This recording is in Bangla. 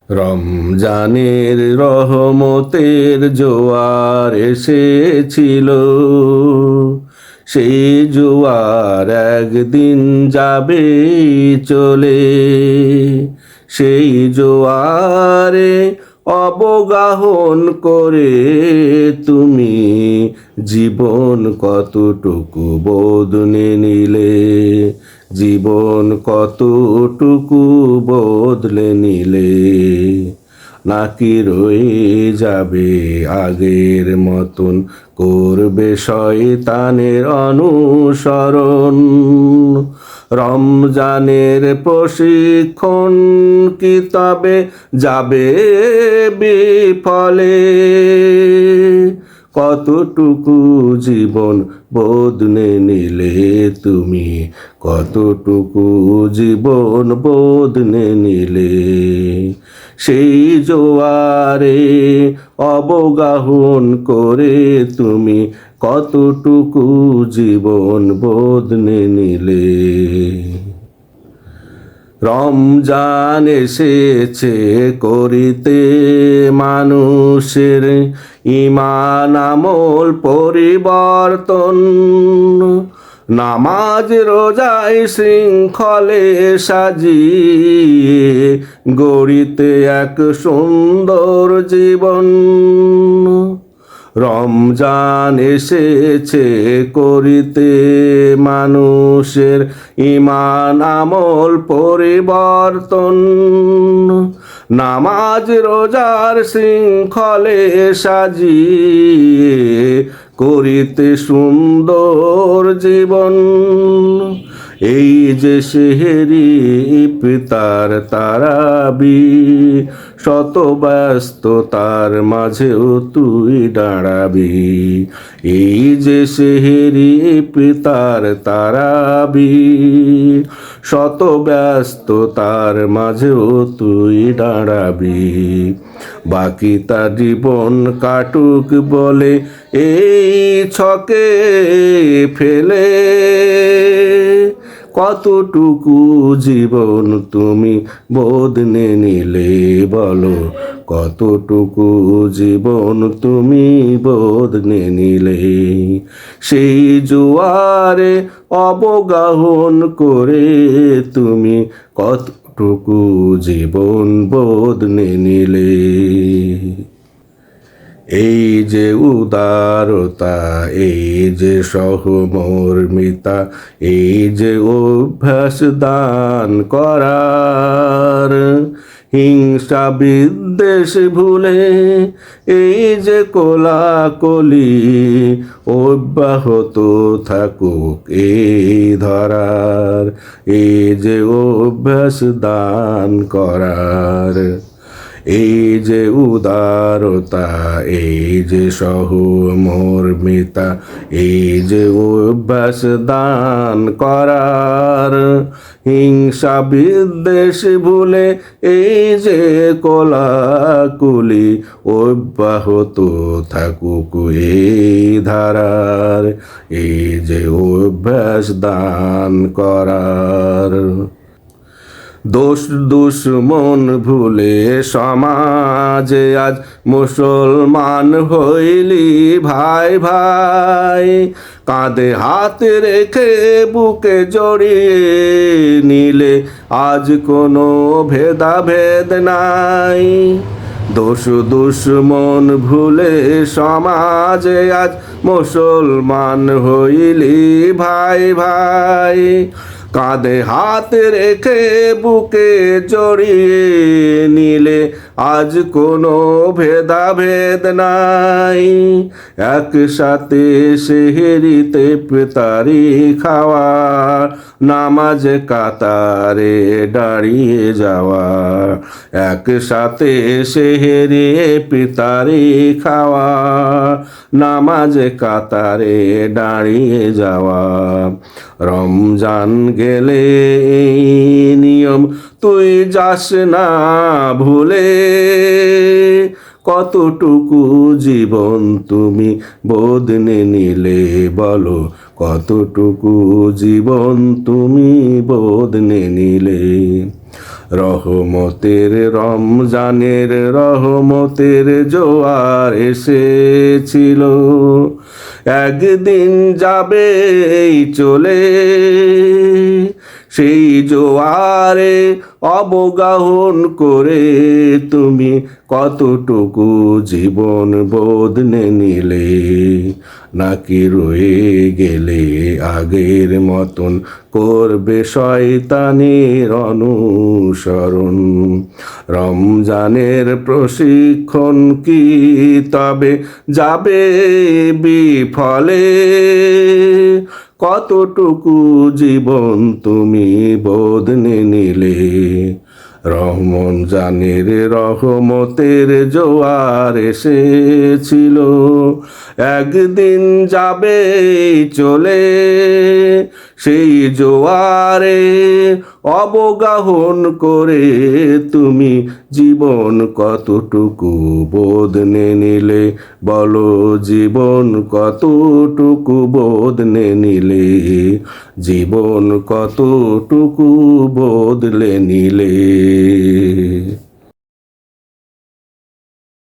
রমজানের রহমতের জোয়ার এসেছিল, সেই জোয়ার একদিন যাবে চলে। সেই জোয়ারে অবগাহন করে তুমি জীবন কতটুকু বদলে নিলে, জীবন কতটুকু বদলে নিলে। নাকি রয়ে যাবে আগের মতন, করবে শয়তানের অনুসরণ। রমজানের প্রশিক্ষণ কি তবে যাবে বিফলে? কতটুকু জীবন বদলে নিলে তুমি, কতটুকু জীবন বদলে নিলে। সেই জোয়ারে অবগাহন করে তুমি কতটুকু জীবন বদলে নিলে। রমজান এসেছে করিতে মানুষের ঈমান আমল পরিবর্তন। নামাজ রোজায় শৃঙ্খলে সাজিয়ে গড়িতে এক সুন্দর জীবন। রমজান এসেছে করিতে মানুষের ঈমান আমল পরিবর্তন। নামাজ রোজার শৃঙ্খলে সাজিয়ে করিতে সুন্দর জীবন। এই যে সেহেরি ইফতার তারাবি, শত ব্যস্ততার মাঝেও তুই দাঁড়াবি। এই যে সেহেরি ইফতার তারাবি, শত ব্যস্ততার মাঝেও তুই দাঁড়াবি। বাকি তার জীবন কাটুক বলে এই ছকে ফেলে। কতটুকু জীবন তুমি বদলে নিলে বলো, কতটুকু জীবন তুমি বদলে নিলে। সেই জোয়ারে অবগাহন করে তুমি কতটুকু জীবন বদলে নিলে। এই যে উদারতা, এই যে সহমর্মিতা, এই যে অভ্যাস দান করার, হিংসা বিদ্বেষ ভুলে এই যে কোলাকলি অব্যাহত থাকুক এই ধরার। এই যে অভ্যাস দান করার, এই যে উদারতা, এই যে সহমর্মিতা, এই যে অভ্যাস দান করার, হিংসা বিদ্বেষ ভুলে এই যে কোলাকুলি অব্যাহত থাকুক এই ধারার। এই যে অভ্যাস দান করার। দোষ দুশ্মন ভুলে সমাজে আজ মুসলমান হইলি ভাই ভাই। কাঁধে হাত রেখে বুকে জড়িয়ে নিলে আজ কোনো ভেদাভেদ নাই। দোষ দুশ্মন ভুলে সমাজে আজ মুসলমান হইলি ভাই ভাই। কাঁধে হাত রেখে বুকে জড়িয়ে নিলে আজ কোনো ভেদাভেদ নাই। একসাথে সেহেরিতে ইফতারি খাওয়া, নামাজ কাতারে দাঁড়িয়ে যাওয়া। একসাথে সেহেরি ইফতারি খাওয়া, নামাজ কাতারে দাঁড়িয়ে যাওয়া। রমজান গেলে এই নিয়ম তুই যাস না ভুলে। কতটুকু জীবন তুমি বদলে নিলে বলো, কতটুকু জীবন তুমি বদলে নিলে। রহমতের রমজানের রহমতের জোয়ার এসেছিল, একদিন যাবে এই চলে, সেই জোয়ারে অবগাহন করে তুমি কতটুকু জীবন বদলে নিলে, নাকি রয়ে গেলে আগের মতন করবে শয়তানের অনুসরণ? রমজানের প্রশিক্ষণ কি তবে যাবে বিফলে? কতটুকু জীবন তুমি বদলে নিলে? রমজানের রহমতের জোয়ার এসেছিল, একদিন যাবে চলে, সেই জোয়ারে অবগাহন করে তুমি জীবন কতটুকু বদলে নিলে? বলো, জীবন কতটুকু বদলে নিলে? জীবন কতটুকু বদলে নিলে?